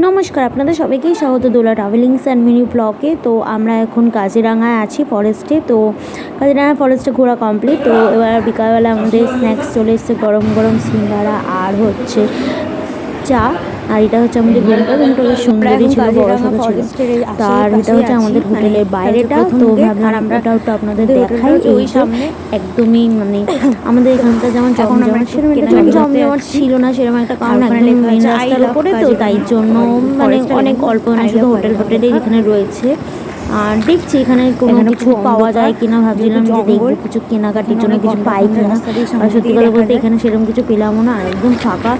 নমস্কার, আপনাদের সবাইকেই স্বাগত দোলা ট্রাভেলিংস অ্যান্ড মিনি ব্লগে। তো আমরা এখন কাজিরাঙায় আছি ফরেস্টে। তো কাজিরাঙা ফরেস্টে ঘোরা কমপ্লিট। তো এবার বিকালবেলা আমাদের স্ন্যাক্স চলে এসছে, গরম গরম সিঙ্গারা আর হচ্ছে চা। আর এটা হচ্ছে আমাদের রুমটা বেশ সুন্দরই ছিল, বড় সড়ো ছিল। তার এটা হচ্ছে আমাদের হোটেলের বাইরেটা। তো ভাবলাম ওটাও তো আপনাদের দেখাই। এই সামনে একদমই মানে আমাদের এখানটা যেমন জমজমাট সেরকম একটা জমজমাট ছিল না সেরকম একটা, কারণ একদম মেন রাস্তার উপরে, তো তাই জন্য মানে অনেক অল্প শুধু হোটেল ফোটেলই এখানে রয়েছে। আর দেখছি এখানে কোনো কিছু পাওয়া যায় কিনা, ভাবছিলাম যে দেখবো কিছু কেনাকাটির জন্য কিছু পাই কিনা। আর সত্যি কথা বলতে এখানে সেরকম কিছু পেলামও না, একদম ফাঁকা।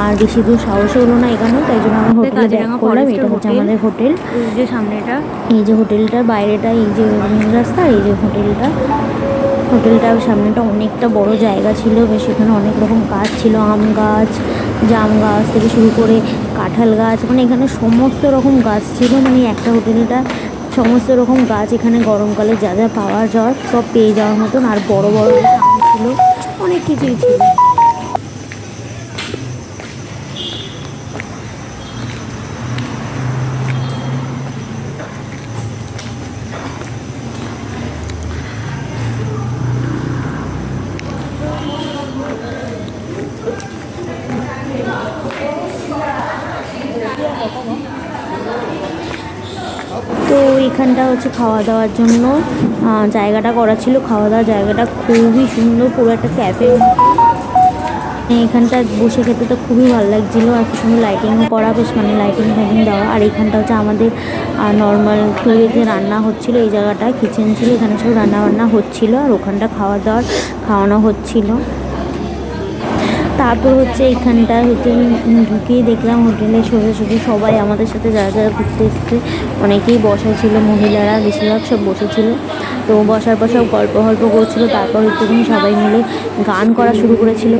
আর বেশি দূর সাহসও হলো না এখানেও, তাই জন্য আমরা হোটেলে ব্যাক করলাম। এটা হচ্ছে আমাদের হোটেল, যে সামনেটা এই যে হোটেলটার বাইরেটা, এই যে মেন রাস্তা, এই যে হোটেলটার সামনেটা অনেকটা বড় জায়গা ছিল। বেশ এখানে অনেক রকম গাছ ছিল, আম গাছ, জাম গাছ থেকে শুরু করে কাঁঠাল গাছ, মানে এখানে সমস্ত রকম গাছ ছিল। মানে একটা হোটেলটা সমস্ত রকম গাছ, এখানে গরমকালে যা যা পাওয়া যায় সব পেয়ে যাওয়ার মতন। আর বড় বড় আম ছিল, অনেক কিছুই ছিল। তো এখানটা হচ্ছে খাওয়া দাওয়ার জন্য জায়গাটা করা ছিল। খাওয়া দাওয়ার জায়গাটা খুবই সুন্দর, পুরো একটা ক্যাফে। এখানটা বসে খেতে তো খুবই ভালো লাগছিলো। আর কি সুন্দর লাইটিংও করা, বেশ মানে লাইটিং ফাইটিং দেওয়া। আর এখানটা হচ্ছে আমাদের নর্মাল টুরে যে রান্না হচ্ছিলো, এই জায়গাটা কিচেন ছিল, এখানে সব রান্না বান্না হচ্ছিলো। আর ওখানটা খাওয়ানো হচ্ছিলো। তারপর হচ্ছে এখানটা হচ্ছে ঢুকেই দেখলাম হোটেলে সোজাসুজি সবাই আমাদের সাথে যারা যারা ঘুরতে এসছে অনেকেই বসা ছিল, মহিলারা বেশিরভাগ সব বসেছিল। তো বসার পর সব গল্প করছিল। তারপর একটুখানি সবাই মিলে গান করা শুরু করেছিল।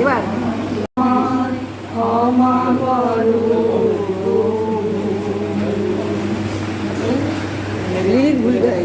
এবার ভুল যায়।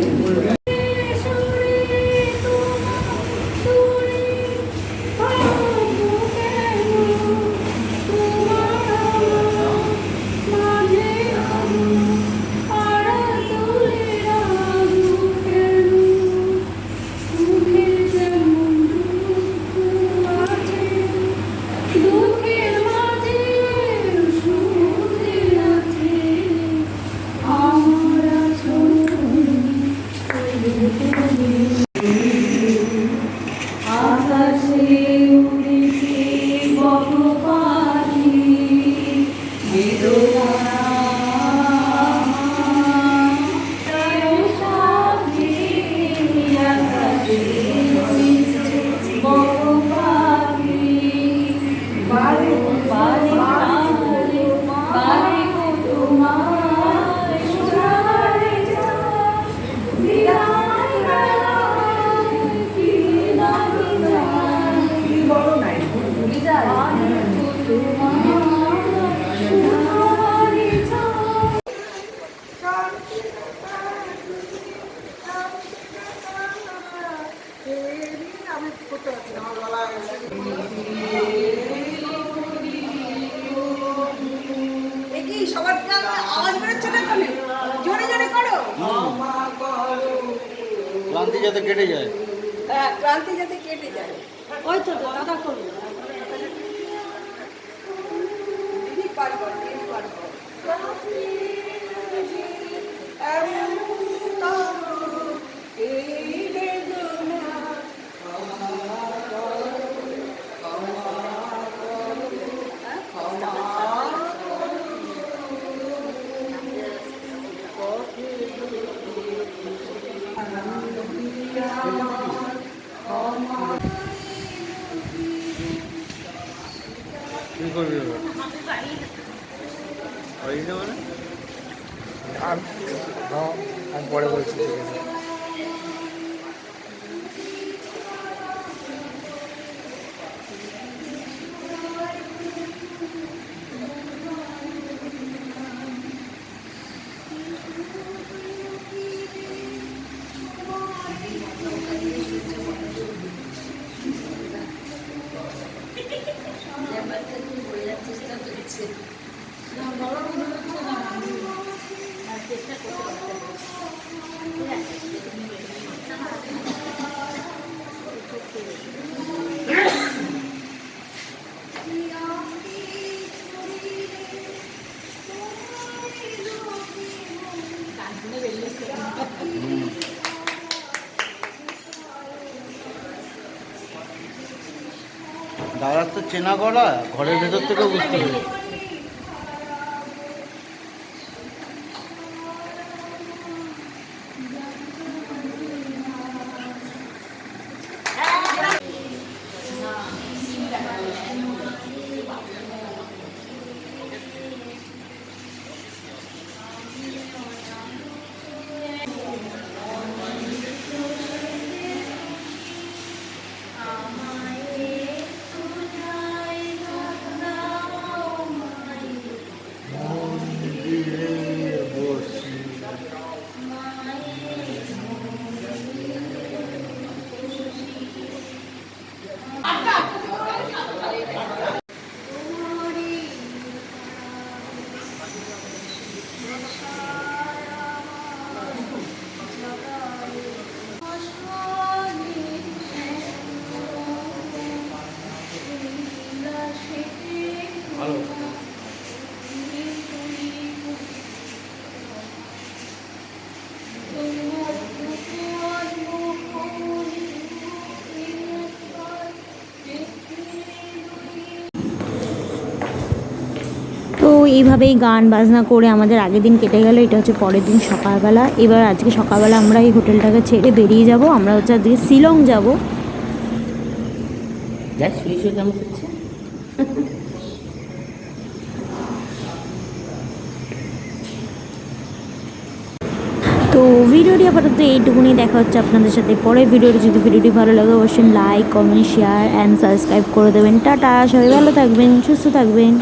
সবার আওয়াজ বেরোচ্ছে না, জোরে জোরে করো। ক্লান্তি যাতে কেটে যায়। হ্যাঁ, ক্লান্তি যাতে কেটে যায়। ওই তো দাদা করো। দিদি পারবো, দিদি পারবো। কি করবি মানে আমি পরে বলছি। দাদার তো চেনা করা, ঘরের ভেতর থেকে বুঝতে হবে। ভালো। তো এইভাবেই গান বাজনা করে আমাদের আগের দিন কেটে গেল। এটা হচ্ছে পরের দিন সকালবেলা। এবার আজকে সকালবেলা আমরা এই হোটেলটাকে ছেড়ে বেরিয়ে যাব। আমরা হচ্ছে আজকে শিলং যাব। দেখ শুয়ে শুয়ে কেমন করছে। তো ভিডিওটি আপাতত এইটুকুনি। দেখা হচ্ছে আপনাদের সাথে পরের ভিডিওটি। যদি ভিডিওটি ভালো লাগে অবশ্যই like, comment, share and subscribe করে দেবেন। টাটা, সবাই ভালো থাকবেন, সুস্থ থাকবেন।